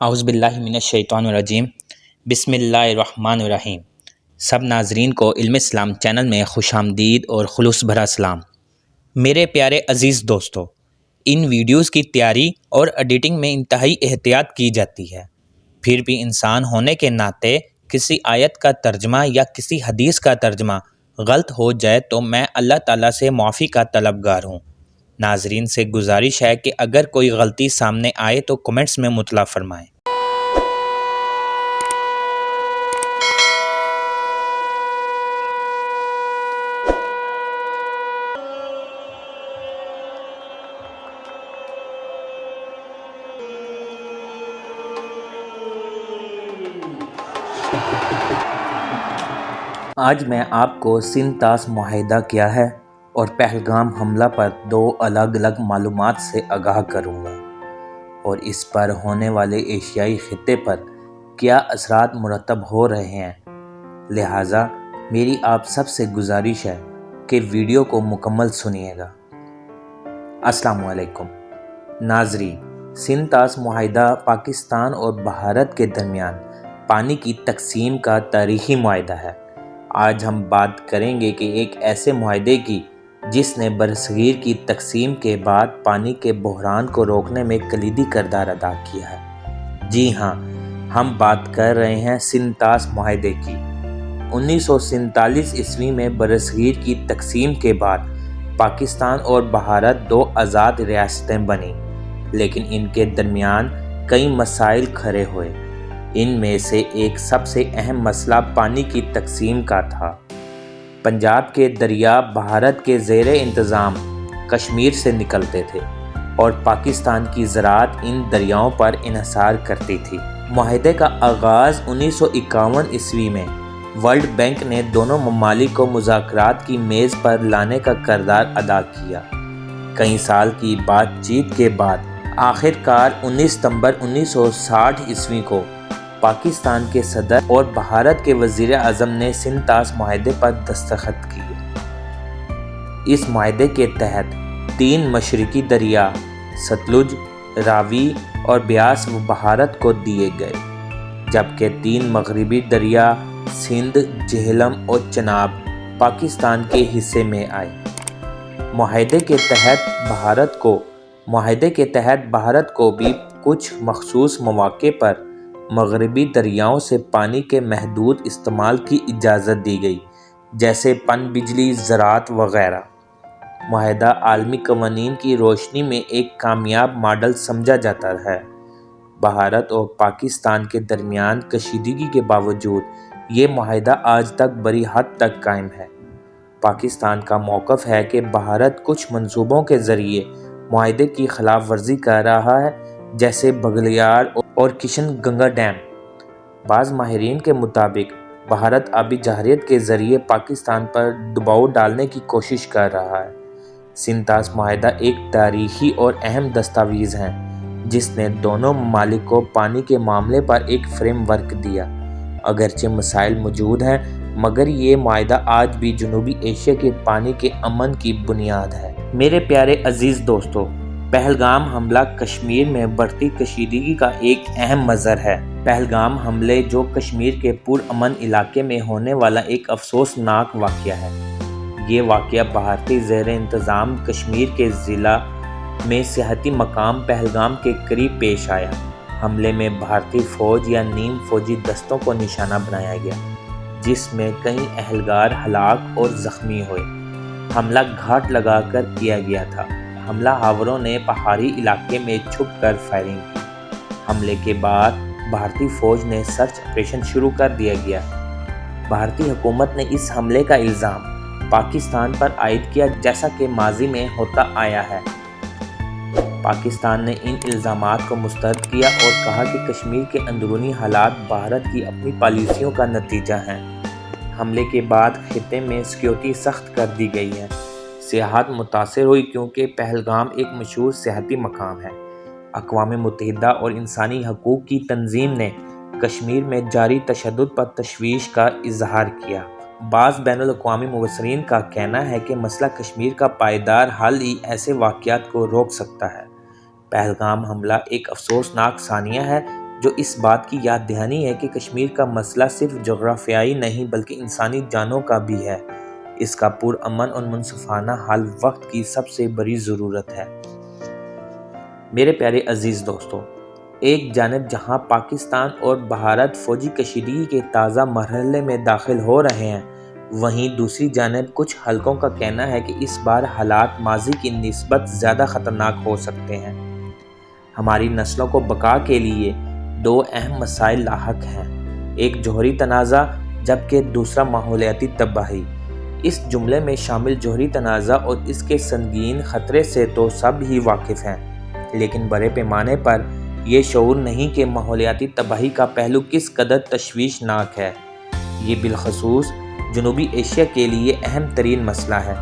اعوذ باللہ من الشیطان الرجیم بسم اللہ الرحمن الرحیم۔ سب ناظرین کو علم اسلام چینل میں خوش آمدید اور خلوص بھرا سلام۔ میرے پیارے عزیز دوستو، ان ویڈیوز کی تیاری اور ایڈیٹنگ میں انتہائی احتیاط کی جاتی ہے، پھر بھی انسان ہونے کے ناطے کسی آیت کا ترجمہ یا کسی حدیث کا ترجمہ غلط ہو جائے تو میں اللہ تعالیٰ سے معافی کا طلبگار ہوں۔ ناظرین سے گزارش ہے کہ اگر کوئی غلطی سامنے آئے تو کمنٹس میں مطلع فرمائیں۔ آج میں آپ کو سندھ طاس معاہدہ کیا ہے اور پہلگام حملہ پر دو الگ الگ معلومات سے آگاہ کروں گا، اور اس پر ہونے والے ایشیائی خطے پر کیا اثرات مرتب ہو رہے ہیں۔ لہٰذا میری آپ سب سے گزارش ہے کہ ویڈیو کو مکمل سنیے گا۔ السلام علیکم ناظرین، سندھ طاس معاہدہ پاکستان اور بھارت کے درمیان پانی کی تقسیم کا تاریخی معاہدہ ہے۔ آج ہم بات کریں گے کہ ایک ایسے معاہدے کی جس نے برصغیر کی تقسیم کے بعد پانی کے بحران کو روکنے میں کلیدی کردار ادا کیا ہے۔ جی ہاں، ہم بات کر رہے ہیں سندھ طاس معاہدے کی۔ 1947 عیسوی میں برصغیر کی تقسیم کے بعد پاکستان اور بھارت دو آزاد ریاستیں بنیں، لیکن ان کے درمیان کئی مسائل کھڑے ہوئے۔ ان میں سے ایک سب سے اہم مسئلہ پانی کی تقسیم کا تھا۔ پنجاب کے دریا بھارت کے زیر انتظام کشمیر سے نکلتے تھے اور پاکستان کی زراعت ان دریاؤں پر انحصار کرتی تھی۔ معاہدے کا آغاز 1951 عیسوی میں ورلڈ بینک نے دونوں ممالک کو مذاکرات کی میز پر لانے کا کردار ادا کیا۔ کئی سال کی بات چیت کے بعد آخر کار 19 ستمبر 1960 عیسوی کو پاکستان کے صدر اور بھارت کے وزیر اعظم نے سندھ طاس معاہدے پر دستخط کیے۔ اس معاہدے کے تحت تین مشرقی دریا ستلج، راوی اور بیاس بھارت کو دیے گئے، جبکہ تین مغربی دریا سندھ، جہلم اور چناب پاکستان کے حصے میں آئے۔ معاہدے کے تحت بھارت کو بھی کچھ مخصوص مواقع پر مغربی دریاؤں سے پانی کے محدود استعمال کی اجازت دی گئی، جیسے پن بجلی، زراعت وغیرہ۔ معاہدہ عالمی قوانین کی روشنی میں ایک کامیاب ماڈل سمجھا جاتا ہے۔ بھارت اور پاکستان کے درمیان کشیدگی کے باوجود یہ معاہدہ آج تک بڑی حد تک قائم ہے۔ پاکستان کا موقف ہے کہ بھارت کچھ منصوبوں کے ذریعے معاہدے کی خلاف ورزی کر رہا ہے، جیسے بگلیار اور کشن گنگا ڈیم۔ بعض ماہرین کے مطابق بھارت آبی جارحیت کے ذریعے پاکستان پر دباؤ ڈالنے کی کوشش کر رہا ہے۔ سندھ طاس معاہدہ ایک تاریخی اور اہم دستاویز ہے جس نے دونوں ممالک کو پانی کے معاملے پر ایک فریم ورک دیا۔ اگرچہ مسائل موجود ہیں، مگر یہ معاہدہ آج بھی جنوبی ایشیا کے پانی کے امن کی بنیاد ہے۔ میرے پیارے عزیز دوستو، پہلگام حملہ کشمیر میں بڑھتی کشیدگی کا ایک اہم مظہر ہے۔ پہلگام حملے جو کشمیر کے پرامن علاقے میں ہونے والا ایک افسوسناک واقعہ ہے۔ یہ واقعہ بھارتی زیر انتظام کشمیر کے ضلع میں سیاحتی مقام پہلگام کے قریب پیش آیا۔ حملے میں بھارتی فوج یا نیم فوجی دستوں کو نشانہ بنایا گیا، جس میں کئی اہلکار ہلاک اور زخمی ہوئے۔ حملہ گھاٹ لگا کر کیا گیا تھا۔ حملہ آوروں نے پہاڑی علاقے میں چھپ کر فائرنگ کی۔ حملے کے بعد بھارتی فوج نے سرچ آپریشن شروع کر دیا گیا۔ بھارتی حکومت نے اس حملے کا الزام پاکستان پر عائد کیا، جیسا کہ ماضی میں ہوتا آیا ہے۔ پاکستان نے ان الزامات کو مسترد کیا اور کہا کہ کشمیر کے اندرونی حالات بھارت کی اپنی پالیسیوں کا نتیجہ ہیں۔ حملے کے بعد خطے میں سیکیورٹی سخت کر دی گئی ہے۔ سیاحت متاثر ہوئی کیونکہ پہلگام ایک مشہور سیاحتی مقام ہے۔ اقوام متحدہ اور انسانی حقوق کی تنظیم نے کشمیر میں جاری تشدد پر تشویش کا اظہار کیا۔ بعض بین الاقوامی مبصرین کا کہنا ہے کہ مسئلہ کشمیر کا پائیدار حل ہی ایسے واقعات کو روک سکتا ہے۔ پہلگام حملہ ایک افسوسناک ثانیہ ہے جو اس بات کی یاد دہانی ہے کہ کشمیر کا مسئلہ صرف جغرافیائی نہیں بلکہ انسانی جانوں کا بھی ہے۔ اس کا پرامن اور منصفانہ حل وقت کی سب سے بڑی ضرورت ہے۔ میرے پیارے عزیز دوستو، ایک جانب جہاں پاکستان اور بھارت فوجی کشیدگی کے تازہ مرحلے میں داخل ہو رہے ہیں، وہیں دوسری جانب کچھ حلقوں کا کہنا ہے کہ اس بار حالات ماضی کی نسبت زیادہ خطرناک ہو سکتے ہیں۔ ہماری نسلوں کو بقا کے لیے دو اہم مسائل لاحق ہیں، ایک جوہری تنازع جبکہ دوسرا ماحولیاتی تباہی۔ اس جملے میں شامل جوہری تنازع اور اس کے سنگین خطرے سے تو سب ہی واقف ہیں، لیکن بڑے پیمانے پر یہ شعور نہیں کہ ماحولیاتی تباہی کا پہلو کس قدر تشویشناک ہے۔ یہ بالخصوص جنوبی ایشیا کے لیے اہم ترین مسئلہ ہے،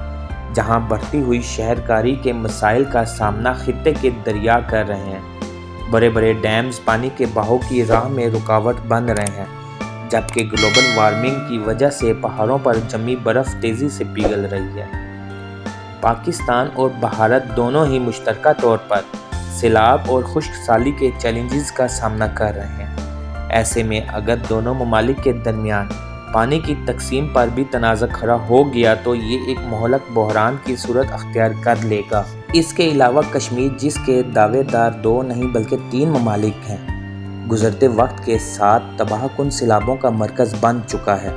جہاں بڑھتی ہوئی شہرکاری کے مسائل کا سامنا خطے کے دریا کر رہے ہیں۔ بڑے بڑے ڈیمز پانی کے بہاؤ کی راہ میں رکاوٹ بن رہے ہیں، جبکہ گلوبل وارمنگ کی وجہ سے پہاڑوں پر جمی برف تیزی سے پگھل رہی ہے۔ پاکستان اور بھارت دونوں ہی مشترکہ طور پر سیلاب اور خشک سالی کے چیلنجز کا سامنا کر رہے ہیں۔ ایسے میں اگر دونوں ممالک کے درمیان پانی کی تقسیم پر بھی تنازع کھڑا ہو گیا تو یہ ایک مہلک بحران کی صورت اختیار کر لے گا۔ اس کے علاوہ کشمیر، جس کے دعوے دار دو نہیں بلکہ تین ممالک ہیں، گزرتے وقت کے ساتھ تباہ کن سیلابوں کا مرکز بن چکا ہے،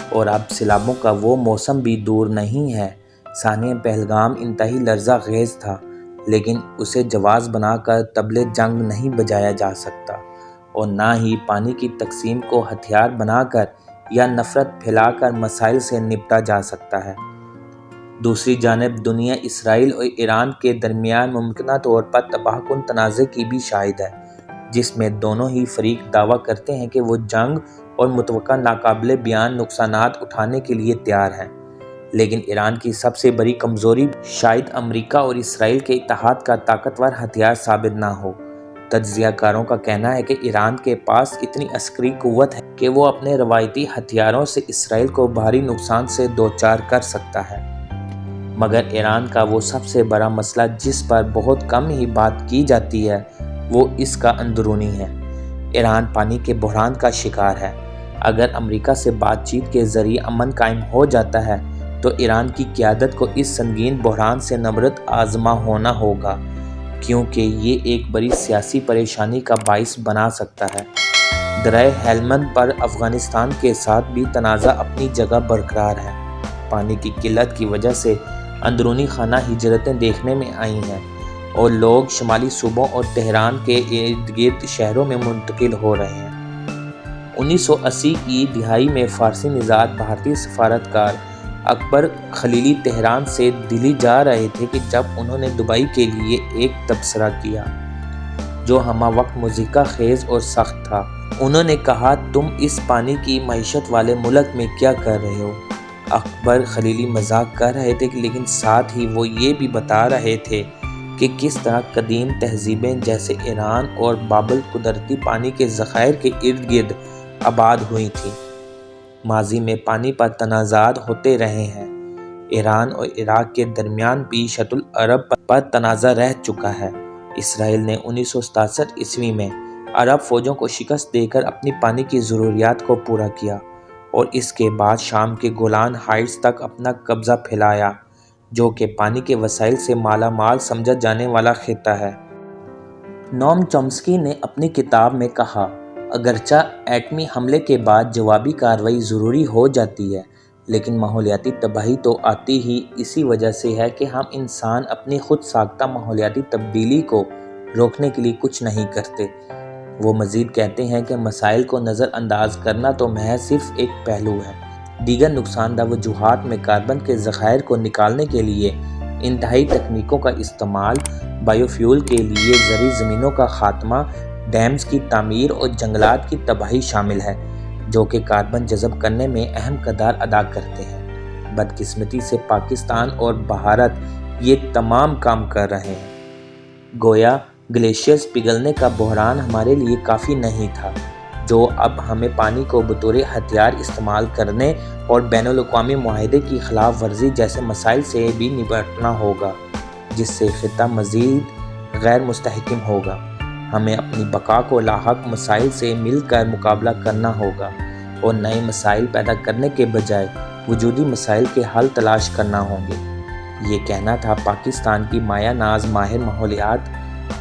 اور اب سیلابوں کا وہ موسم بھی دور نہیں ہے۔ سانحہ پہلگام انتہائی لرزہ خیز تھا، لیکن اسے جواز بنا کر طبلِ جنگ نہیں بجایا جا سکتا، اور نہ ہی پانی کی تقسیم کو ہتھیار بنا کر یا نفرت پھیلا کر مسائل سے نپٹا جا سکتا ہے۔ دوسری جانب دنیا اسرائیل اور ایران کے درمیان ممکنہ طور پر تباہ کن تنازع کی بھی شاہد ہے، جس میں دونوں ہی فریق دعویٰ کرتے ہیں کہ وہ جنگ اور متوقع ناقابل بیان نقصانات اٹھانے کے لیے تیار ہیں، لیکن ایران کی سب سے بڑی کمزوری شاید امریکہ اور اسرائیل کے اتحاد کا طاقتور ہتھیار ثابت نہ ہو۔ تجزیہ کاروں کا کہنا ہے کہ ایران کے پاس اتنی عسکری قوت ہے کہ وہ اپنے روایتی ہتھیاروں سے اسرائیل کو بھاری نقصان سے دوچار کر سکتا ہے، مگر ایران کا وہ سب سے بڑا مسئلہ جس پر بہت کم ہی بات کی جاتی ہے وہ اس کا اندرونی ہے۔ ایران پانی کے بحران کا شکار ہے۔ اگر امریکہ سے بات چیت کے ذریعے امن قائم ہو جاتا ہے تو ایران کی قیادت کو اس سنگین بحران سے نبرد آزما ہونا ہوگا، کیونکہ یہ ایک بڑی سیاسی پریشانی کا باعث بنا سکتا ہے۔ دریائے ہیلمند پر افغانستان کے ساتھ بھی تنازع اپنی جگہ برقرار ہے۔ پانی کی قلت کی وجہ سے اندرونی خانہ ہجرتیں دیکھنے میں آئی ہیں، اور لوگ شمالی صوبوں اور تہران کے ارد گرد شہروں میں منتقل ہو رہے ہیں۔ 1980 کی دہائی میں فارسی نژاد بھارتی سفارتکار اکبر خلیلی تہران سے دلی جا رہے تھے کہ جب انہوں نے دبئی کے لیے ایک تبصرہ کیا جو ہمہ وقت مضحکہ خیز اور سخت تھا۔ انہوں نے کہا، تم اس پانی کی معیشت والے ملک میں کیا کر رہے ہو؟ اکبر خلیلی مذاق کر رہے تھے، لیکن ساتھ ہی وہ یہ بھی بتا رہے تھے کہ کس طرح قدیم تہذیبیں جیسے ایران اور بابل قدرتی پانی کے ذخائر کے ارد گرد آباد ہوئی تھیں۔ ماضی میں پانی پر تنازعات ہوتے رہے ہیں۔ ایران اور عراق کے درمیان بھی شط العرب پر تنازع رہ چکا ہے۔ اسرائیل نے 1967 میں عرب فوجوں کو شکست دے کر اپنی پانی کی ضروریات کو پورا کیا، اور اس کے بعد شام کے گولان ہائٹس تک اپنا قبضہ پھیلایا، جو کہ پانی کے وسائل سے مالا مال سمجھا جانے والا خطہ ہے۔ نوم چومسکی نے اپنی کتاب میں کہا، اگرچہ ایٹمی حملے کے بعد جوابی کارروائی ضروری ہو جاتی ہے، لیکن ماحولیاتی تباہی تو آتی ہی اسی وجہ سے ہے کہ ہم انسان اپنی خود ساختہ ماحولیاتی تبدیلی کو روکنے کے لیے کچھ نہیں کرتے۔ وہ مزید کہتے ہیں کہ مسائل کو نظر انداز کرنا تو محض صرف ایک پہلو ہے۔ دیگر نقصان دہ وجوہات میں کاربن کے ذخائر کو نکالنے کے لیے انتہائی تکنیکوں کا استعمال، بائیو فیول کے لیے زرعی زمینوں کا خاتمہ، ڈیمز کی تعمیر اور جنگلات کی تباہی شامل ہے، جو کہ کاربن جذب کرنے میں اہم کردار ادا کرتے ہیں۔ بدقسمتی سے پاکستان اور بھارت یہ تمام کام کر رہے ہیں۔ گویا گلیشیئرز پگھلنے کا بحران ہمارے لیے کافی نہیں تھا، جو اب ہمیں پانی کو بطور ہتھیار استعمال کرنے اور بین الاقوامی معاہدے کی خلاف ورزی جیسے مسائل سے بھی نمٹنا ہوگا، جس سے خطہ مزید غیر مستحکم ہوگا۔ ہمیں اپنی بقا کو لاحق مسائل سے مل کر مقابلہ کرنا ہوگا اور نئے مسائل پیدا کرنے کے بجائے وجودی مسائل کے حل تلاش کرنا ہوں گے۔ یہ کہنا تھا پاکستان کی مایہ ناز ماہر ماحولیات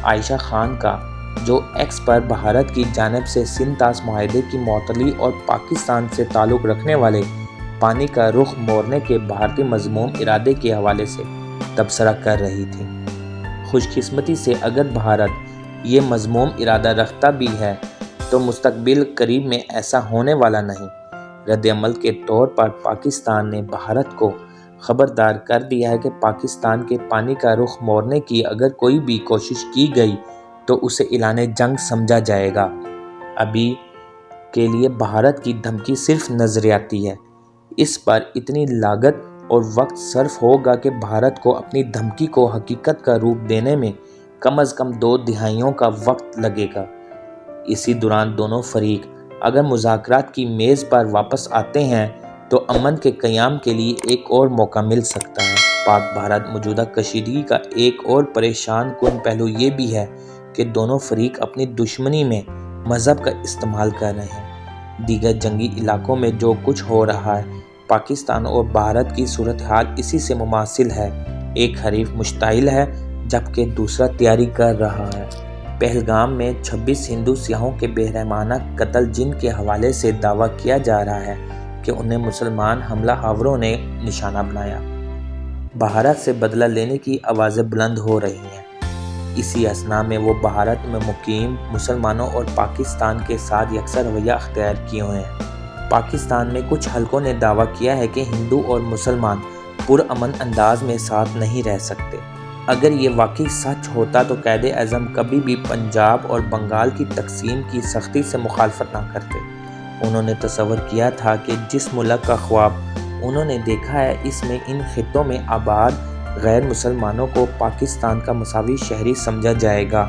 عائشہ خان کا، جو ایکس پر بھارت کی جانب سے سندھ طاس معاہدے کی معطلی اور پاکستان سے تعلق رکھنے والے پانی کا رخ موڑنے کے بھارتی مذموم ارادے کے حوالے سے تبصرہ کر رہی تھی۔ خوش قسمتی سے اگر بھارت یہ مذموم ارادہ رکھتا بھی ہے تو مستقبل قریب میں ایسا ہونے والا نہیں۔ رد عمل کے طور پر پاکستان نے بھارت کو خبردار کر دیا ہے کہ پاکستان کے پانی کا رخ موڑنے کی اگر کوئی بھی کوشش کی گئی تو اسے اعلان جنگ سمجھا جائے گا۔ ابھی کے لیے بھارت کی دھمکی صرف نظریاتی ہے۔ اس پر اتنی لاگت اور وقت صرف ہوگا کہ بھارت کو اپنی دھمکی کو حقیقت کا روپ دینے میں کم از کم 2 دہائیوں کا وقت لگے گا۔ اسی دوران دونوں فریق اگر مذاکرات کی میز پر واپس آتے ہیں تو امن کے قیام کے لیے ایک اور موقع مل سکتا ہے۔ پاک بھارت موجودہ کشیدگی کا ایک اور پریشان کن پہلو یہ بھی ہے کہ دونوں فریق اپنی دشمنی میں مذہب کا استعمال کر رہے ہیں۔ دیگر جنگی علاقوں میں جو کچھ ہو رہا ہے، پاکستان اور بھارت کی صورتحال اسی سے مماثل ہے۔ ایک حریف مشتعل ہے جبکہ دوسرا تیاری کر رہا ہے۔ پہلگام میں 26 ہندو سیاحوں کے بے رحمانہ قتل، جن کے حوالے سے دعویٰ کیا جا رہا ہے کہ انہیں مسلمان حملہ آوروں نے نشانہ بنایا۔ بھارت سے بدلہ لینے کی آوازیں بلند ہو رہی ہیں۔ اسی اثنا میں وہ بھارت میں مقیم مسلمانوں اور پاکستان کے ساتھ یکساں رویہ اختیار کیے ہوئے ہیں۔ پاکستان میں کچھ حلقوں نے دعویٰ کیا ہے کہ ہندو اور مسلمان پرامن انداز میں ساتھ نہیں رہ سکتے۔ اگر یہ واقعی سچ ہوتا تو قائد اعظم کبھی بھی پنجاب اور بنگال کی تقسیم کی سختی سے مخالفت نہ کرتے۔ انہوں نے تصور کیا تھا کہ جس ملک کا خواب انہوں نے دیکھا ہے، اس میں ان خطوں میں آباد غیر مسلمانوں کو پاکستان کا مساوی شہری سمجھا جائے گا۔